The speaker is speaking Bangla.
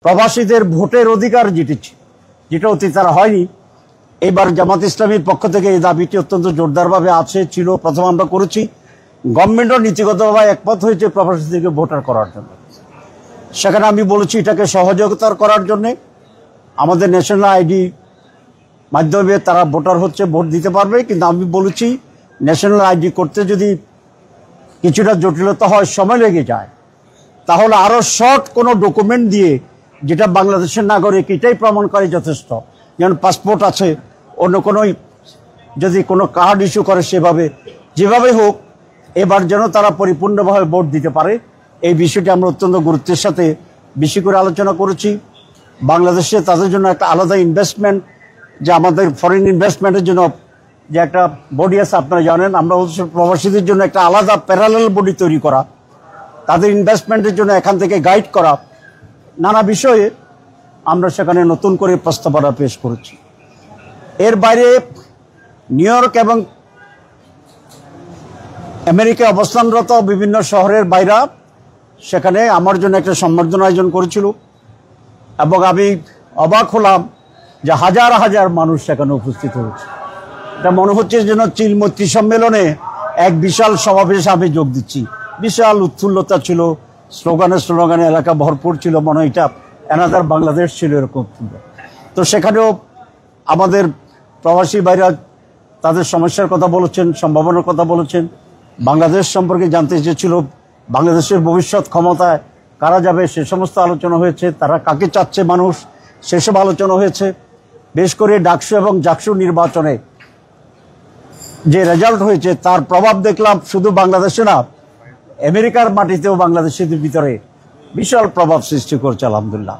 প্রবাসীদের ভোটের অধিকার যেটা অতীতে তারা হয়নি, এবার জামাত ইসলামীর পক্ষ থেকে এই দাবিটি অত্যন্ত জোরদারভাবে ছিল। প্রথম আমরা করেছি, গভর্নমেন্টও নীতিগতভাবে একমত হয়েছে প্রবাসীদেরকে ভোটার করার জন্য। সেখানে আমি বলেছি এটাকে সহযোগিতা করার জন্যে আমাদের ন্যাশনাল আইডি মাধ্যমে তারা ভোটার হচ্ছে, ভোট দিতে পারবে। কিন্তু আমি বলেছি ন্যাশনাল আইডি করতে যদি কিছুটা জটিলতা হয়, সময় লেগে যায়, তাহলে আরও শর্ট কোনো ডকুমেন্ট দিয়ে, যেটা বাংলাদেশের নাগরিক এটাই প্রমাণ করে যথেষ্ট, যেমন পাসপোর্ট আছে, অন্য কোনো যদি কোনো কার্ড ইস্যু করে যেভাবে হোক এবার যেন তারা পরিপূর্ণভাবে ভোট দিতে পারে। এই বিষয়টি আমরা অত্যন্ত গুরুত্বের সাথে বেশি করে আলোচনা করেছি। বাংলাদেশে তাদের জন্য একটা আলাদা ইনভেস্টমেন্ট, যে আমাদের ফরেন ইনভেস্টমেন্টের জন্য যে একটা বডি আছে আপনারা জানেন, আমরা প্রবাসীদের জন্য একটা আলাদা প্যারালাল বডি তৈরি করা, তাদের ইনভেস্টমেন্টের জন্য এখান থেকে গাইড করা, নানা বিষয়ে আমরা সেখানে নতুন করে প্রস্তাবনা পেশ করেছি। এর বাইরে নিউ ইয়র্ক এবং আমেরিকায় অবস্থানরত বিভিন্ন শহরের বাইরা সেখানে আমার জন্য একটা সম্বর্ধনা আয়োজন করেছিল, এবং আমি অবাক হলাম যে হাজার হাজার মানুষ সেখানে উপস্থিত হয়েছে। এটা মনে হচ্ছে যেন চিলমৈত্রী সম্মেলনে এক বিশাল সমাবেশে আমি যোগ দিচ্ছি। বিশাল উৎফুল্লতা ছিল, স্লোগানে এলাকা ভরপুর ছিল, মনে হয় এটা অ্যানাদার বাংলাদেশ ছিল, এরকম ছিল। তো সেখানেও আমাদের প্রবাসী ভাইরা তাদের সমস্যার কথা বলেছেন, সম্ভাবনার কথা বলেছেন, বাংলাদেশ সম্পর্কে জানতে চেয়েছিল, বাংলাদেশের ভবিষ্যৎ ক্ষমতায় কারা যাবে সে সমস্ত আলোচনা হয়েছে, তারা কাকে চাচ্ছে মানুষ সেসব আলোচনা হয়েছে। বেশ করে ডাকসু এবং জাকসু নির্বাচনে যে রেজাল্ট হয়েছে তার প্রভাব দেখলাম শুধু বাংলাদেশে না, আমেরিকার মাটিতেও বাংলাদেশের ভিতরে বিশাল প্রভাব সৃষ্টি করছে, আলহামদুলিল্লাহ।